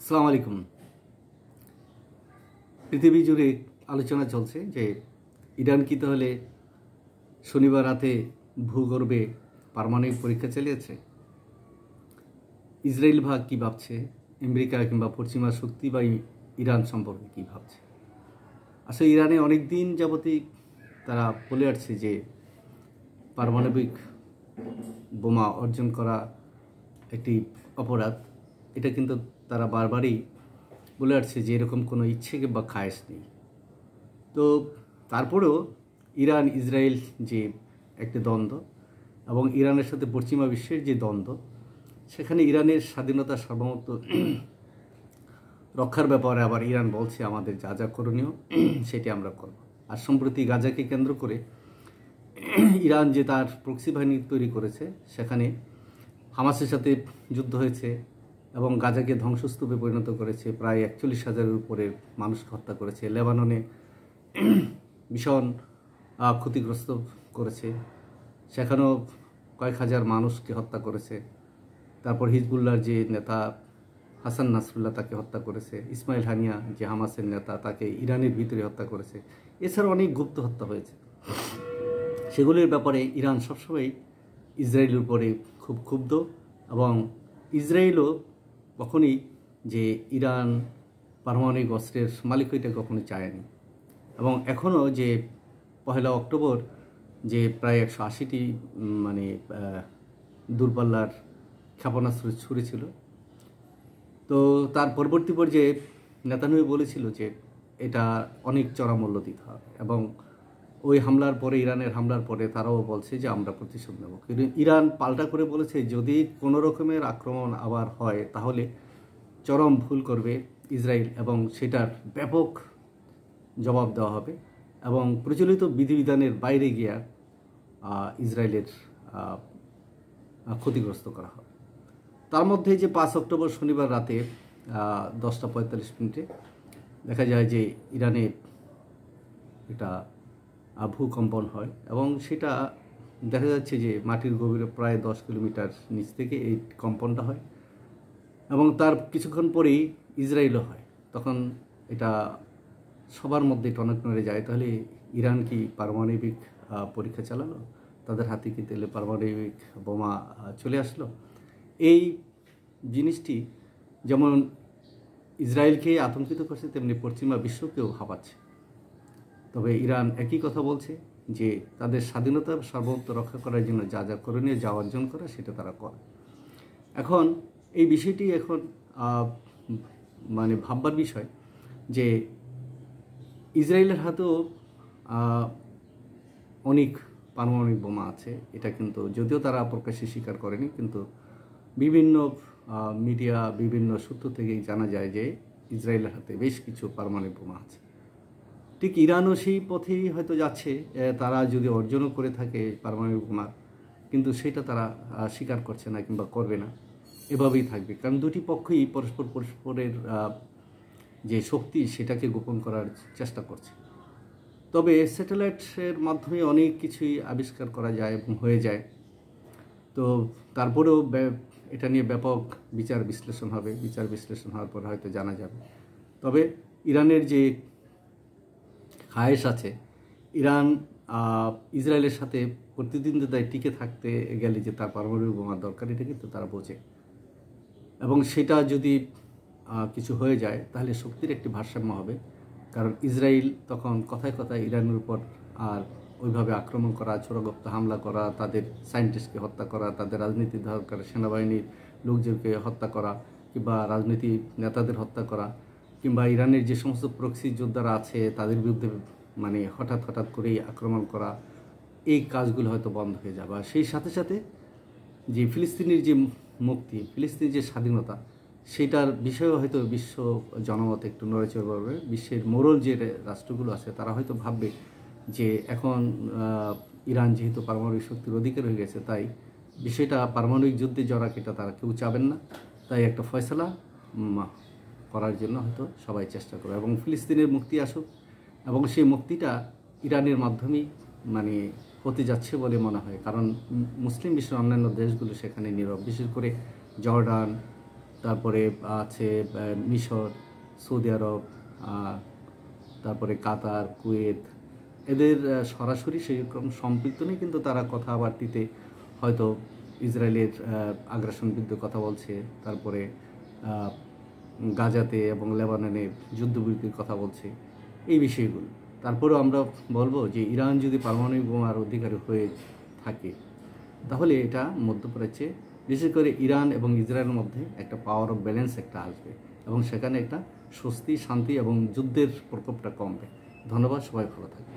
আসসালামু আলাইকুম। পৃথিবী জুড়ে আলোচনা চলছে যে ইরান কি তাহলে শনিবার রাতে ভূগর্ভে পারমাণবিক পরীক্ষা চালিয়েছে। ইসরায়েল ভাগ কী ভাবছে, আমেরিকা কিংবা পশ্চিমা শক্তি বা ইরান সম্পর্কে কী ভাবছে। আসলে ইরানে অনেক দিন যাবতই তারা বলে আসছে যে পারমাণবিক বোমা অর্জন করা একটি অপরাধ। এটা কিন্তু তারা বারবারই বলে আসছে যে এরকম কোনো ইচ্ছে বা খায়েশ নেই। তো তারপরেও ইরান ইসরায়েল যে একটি দ্বন্দ্ব এবং ইরানের সাথে পশ্চিমা বিশ্বের যে দ্বন্দ্ব, সেখানে ইরানের স্বাধীনতা সার্বভৌমত্ব রক্ষার ব্যাপারে আবার ইরান বলছে আমাদের যা যা করণীয় সেটি আমরা করব। আর সম্প্রতি গাজাকে কেন্দ্র করে ইরান যে তার প্রক্সি বাহিনী তৈরি করেছে, সেখানে হামাসের সাথে যুদ্ধ হয়েছে এবং গাজাকে ধ্বংসস্তূপে পরিণত করেছে। প্রায় 41,000-এর উপরে মানুষকে হত্যা করেছে। লেবাননে ভীষণ ক্ষতিগ্রস্ত করেছে, সেখানেও কয়েক হাজার মানুষকে হত্যা করেছে। তারপর হিজবুল্লাহর যে নেতা হাসান নাসরুল্লাহ তাকে হত্যা করেছে। ইসমাইল হানিয়া যে হামাসের নেতা, তাকে ইরানের ভিতরে হত্যা করেছে। এছাড়া অনেক গুপ্ত হত্যা হয়েছে। সেগুলির ব্যাপারে ইরান সবসময় ইসরায়েলের উপরে খুব ক্ষুব্ধ এবং ইসরায়েলও কখনই যে ইরান পারমাণবিক অস্ত্রের মালিক হইতে কখনোই চায়নি। এবং এখনও যে 1 অক্টোবর যে প্রায় 180টি দূরপাল্লার ক্ষেপণাস্ত্র ছুড়েছিল, তো তার পরবর্তী পর্যায়ে নেতানিয়াহু বলেছিল যে এটা অনেক চড়া মূল্য দিতে হবে। এবং ওই হামলার পরে, ইরানের হামলার পরে তারাও বলছে যে আমরা প্রতিশোধ নেব। কিন্তু ইরান পাল্টা করে বলেছে যদি কোনো রকমের আক্রমণ আবার হয় তাহলে চরম ভুল করবে ইসরায়েল এবং সেটার ব্যাপক জবাব দেওয়া হবে এবং প্রচলিত বিধিবিধানের বাইরে গিয়ে ইসরায়েলের ক্ষতিগ্রস্ত করা হবে। তার মধ্যে যে 5 অক্টোবর শনিবার রাতে 10:45 দেখা যায় যে ইরানে একটা ভূকম্পন হয় এবং সেটা দেখা যাচ্ছে যে মাটির গভীরে প্রায় 10 কিলোমিটার নিচ থেকে এই কম্পনটা হয় এবং তার কিছুক্ষণ পরেই ইসরায়েলও হয়। তখন এটা সবার মধ্যে টনক নড়ে যায়। তাহলে ইরান কি পারমাণবিক পরীক্ষা চালালো? তাদের হাতে কি তেলে পারমাণবিক বোমা চলে আসলো? এই জিনিসটি যেমন ইসরায়েলকে আতঙ্কিত করছে, তেমনি পশ্চিমা বিশ্বকেও ভাবাচ্ছে। তবে ইরান একই কথা বলছে যে তাদের স্বাধীনতা সার্বভৌমত্ব রক্ষা করার জন্য যা যা করণীয়, যা অর্জন করা সেটা তারা করে। এখন এই বিষয়টি এখন ভাববার বিষয় যে ইসরায়েলের হাতেও অনেক পারমাণবিক বোমা আছে। এটা কিন্তু যদিও তারা প্রকাশ্যে স্বীকার করেনি, কিন্তু বিভিন্ন মিডিয়া, বিভিন্ন সূত্র থেকেই জানা যায় যে ইসরায়েলের হাতে বেশ কিছু পারমাণবিক বোমা আছে। ঠিক ইরানও সেই পথেই হয়তো যাচ্ছে, তারা যদি অর্জনও করে থাকে পারমাণবিক বোমা, কিন্তু সেটা তারা স্বীকার করছে না কিংবা করবে না, এভাবেই থাকবে। কারণ দুটি পক্ষই পরস্পরের যে শক্তি সেটাকে গোপন করার চেষ্টা করছে। তবে স্যাটেলাইটের মাধ্যমে অনেক কিছুই আবিষ্কার করা যায় এবং হয়ে যায়। তো তারপরেও এটা নিয়ে ব্যাপক বিচার বিশ্লেষণ হবে। বিচার বিশ্লেষণ হওয়ার পর হয়তো জানা যাবে। তবে ইরানের যে খায়েশ আছে, ইরান ইসরায়েলের সাথে প্রতিদ্বন্দ্বিতায় টিকে থাকতে গেলে যে তার পারমাণবিক বোমার দরকার, এটা কিন্তু তারা বোঝে। এবং সেটা যদি কিছু হয়ে যায় তাহলে শক্তির একটি ভারসাম্য হবে। কারণ ইসরায়েল তখন কথায় কথায় ইরানের উপর আর ওইভাবে আক্রমণ করা, ছোড়াগুপ্ত হামলা করা, তাদের সায়েন্টিস্টকে হত্যা করা, তাদের রাজনীতি দরকার সেনাবাহিনীর লোকজনকে হত্যা করা, কিংবা রাজনীতিক নেতাদের হত্যা করা, কিংবা ইরানের যে সমস্ত প্রক্সি যোদ্ধারা আছে তাদের বিরুদ্ধে হঠাৎ করেই আক্রমণ করা, এই কাজগুলো হয়তো বন্ধ হয়ে যাবে। আর সেই সাথে সাথে যে ফিলিস্তিনের যে মুক্তি, ফিলিস্তিনের যে স্বাধীনতা, সেটার বিষয়েও হয়তো বিশ্ব জনমত একটু নড়েচড়ে পড়বে। বিশ্বের মোড়ল যে রাষ্ট্রগুলো আছে তারা হয়তো ভাববে যে এখন ইরান যেহেতু পারমাণবিক শক্তির অধিকার হয়ে গেছে, তাই বিষয়টা পারমাণবিক যুদ্ধে জড়াক এটা তারা কেউ চাবেন না। তাই একটা ফয়সালা করার জন্য হয়তো সবাই চেষ্টা করবে এবং ফিলিস্তিনের মুক্তি আসুক এবং সেই মুক্তিটা ইরানের মাধ্যমেই হতে যাচ্ছে বলে মনে হয়। কারণ মুসলিম বিশ্বের অন্যান্য দেশগুলো সেখানে নীরব, বিশেষ করে জর্ডান, তারপরে আছে মিশর, সৌদি আরব, তারপরে কাতার, কুয়েত। এদের সরাসরি সেরকম সম্পৃক্ত নেই, কিন্তু তারা কথাবার্তিতে হয়তো ইসরায়েলের আগ্রাসন বিরুদ্ধে কথা বলছে, তারপরে গাজাতে এবং লেবাননের যুদ্ধবিরতির কথা বলছে, এই বিষয়গুলো। তারপরেও আমরা বলবো যে ইরান যদি পারমাণবিক বোমার অধিকারী হয়ে থাকে, তাহলে এটা মধ্যপ্রাচ্যে বিশেষ করে ইরান এবং ইসরায়েলের মধ্যে একটা পাওয়ার অফ ব্যালেন্স একটা আসবে, এবং সেখানে একটা স্বস্তি, শান্তি এবং যুদ্ধের প্রকোপটা কমবে। ধন্যবাদ, সবাই ভালো থাকবে।